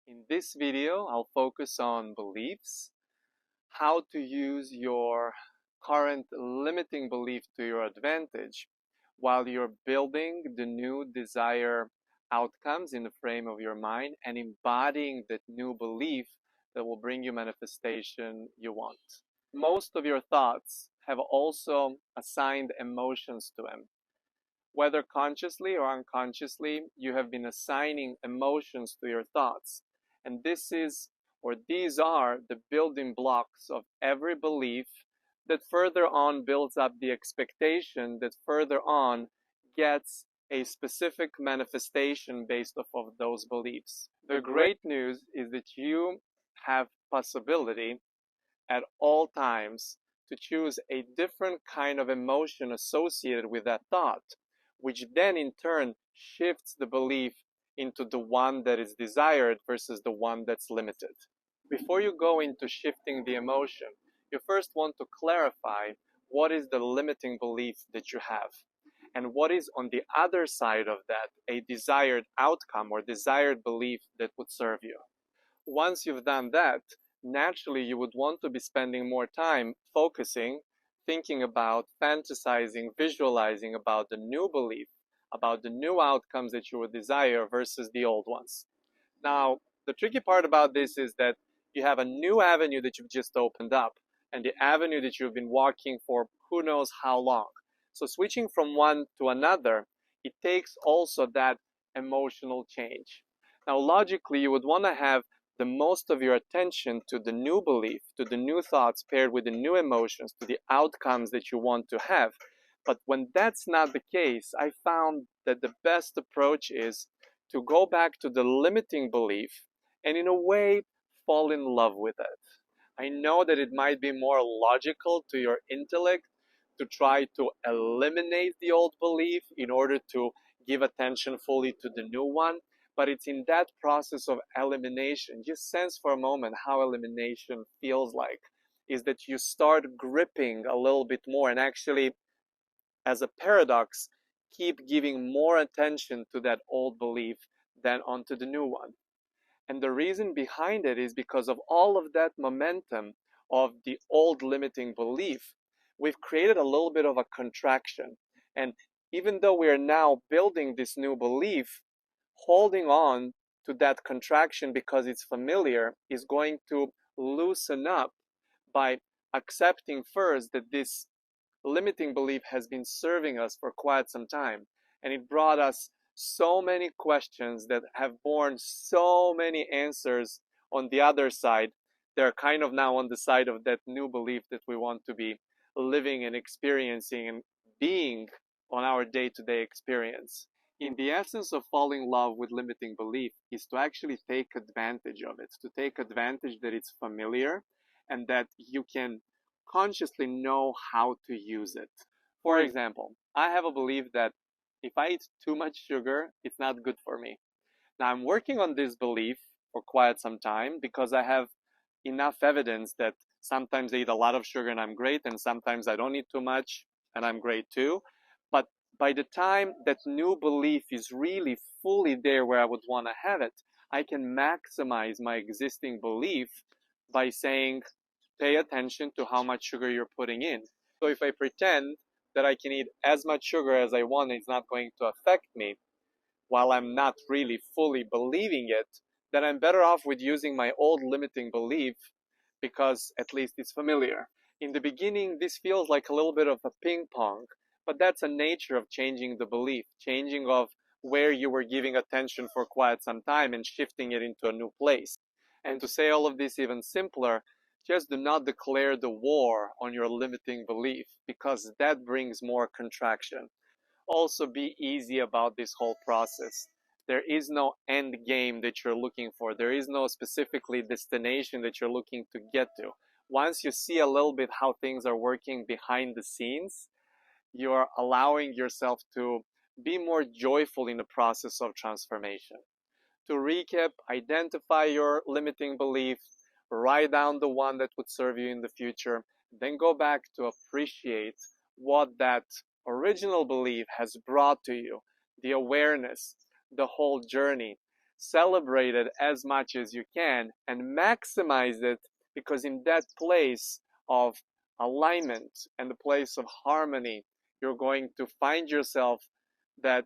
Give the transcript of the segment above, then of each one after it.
In this video, I'll focus on beliefs, how to use your current limiting belief to your advantage while you're building the new desired outcomes in the frame of your mind and embodying that new belief that will bring you manifestation you want. Most of your thoughts have also assigned emotions to them. Whether consciously or unconsciously, you have been assigning emotions to your thoughts. And these are the building blocks of every belief that further on builds up the expectation that further on gets a specific manifestation based off of those beliefs. The great news is that you have possibility at all times to choose a different kind of emotion associated with that thought, which then in turn shifts the belief into the one that is desired versus the one that's limited. Before you go into shifting the emotion, you first want to clarify what is the limiting belief that you have and what is on the other side of that a desired outcome or desired belief that would serve you. Once you've done that, naturally you would want to be spending more time focusing, thinking about, fantasizing, visualizing about the new belief, about the new outcomes that you would desire versus the old ones. Now, the tricky part about this is that you have a new avenue that you've just opened up and the avenue that you've been walking for who knows how long. So switching from one to another, it takes also that emotional change. Now, logically, you would want to have the most of your attention to the new belief, to the new thoughts paired with the new emotions, to the outcomes that you want to have. But when that's not the case, I found that the best approach is to go back to the limiting belief and, in a way, fall in love with it. I know that it might be more logical to your intellect to try to eliminate the old belief in order to give attention fully to the new one. But it's in that process of elimination, just sense for a moment how elimination feels like, is that you start gripping a little bit more and actually, as a paradox, keep giving more attention to that old belief than onto the new one. And the reason behind it is because of all of that momentum of the old limiting belief, we've created a little bit of a contraction. And even though we are now building this new belief, holding on to that contraction because it's familiar is going to loosen up by accepting first that this limiting belief has been serving us for quite some time. And it brought us so many questions that have borne so many answers on the other side. They're kind of now on the side of that new belief that we want to be living and experiencing and being on our day-to-day experience. In the essence of falling in love with limiting belief is to actually take advantage of it, to take advantage that it's familiar and that you can consciously know how to use it. For example, I have a belief that if I eat too much sugar, it's not good for me. Now, I'm working on this belief for quite some time because I have enough evidence that sometimes I eat a lot of sugar and I'm great, and sometimes I don't eat too much and I'm great too. But by the time that new belief is really fully there where I would want to have it, I can maximize my existing belief by saying, pay attention to how much sugar you're putting in. So if I pretend that I can eat as much sugar as I want, it's not going to affect me, while I'm not really fully believing it, then I'm better off with using my old limiting belief because at least it's familiar. In the beginning, this feels like a little bit of a ping pong, but that's a nature of changing the belief, changing of where you were giving attention for quite some time and shifting it into a new place. And to say all of this even simpler, just do not declare the war on your limiting belief because that brings more contraction. Also, be easy about this whole process. There is no end game that you're looking for. There is no specifically destination that you're looking to get to. Once you see a little bit how things are working behind the scenes, you're allowing yourself to be more joyful in the process of transformation. To recap, identify your limiting belief, write down the one that would serve you in the future, then go back to appreciate what that original belief has brought to you, the awareness, the whole journey. celebrate it as much as you can and maximize it, because in that place of alignment and the place of harmony, you're going to find yourself that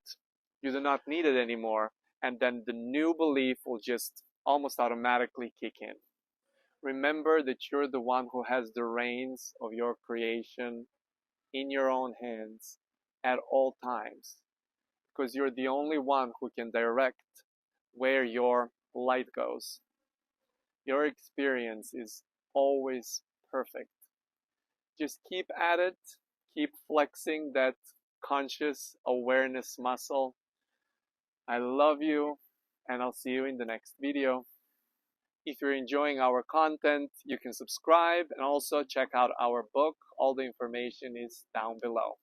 you do not need it anymore, and then the new belief will just almost automatically kick in. Remember that you're the one who has the reins of your creation in your own hands at all times, because you're the only one who can direct where your light goes. Your experience is always perfect. Just keep at it, keep flexing that conscious awareness muscle. I love you, and I'll see you in the next video. If you're enjoying our content, you can subscribe and also check out our book. All the information is down below.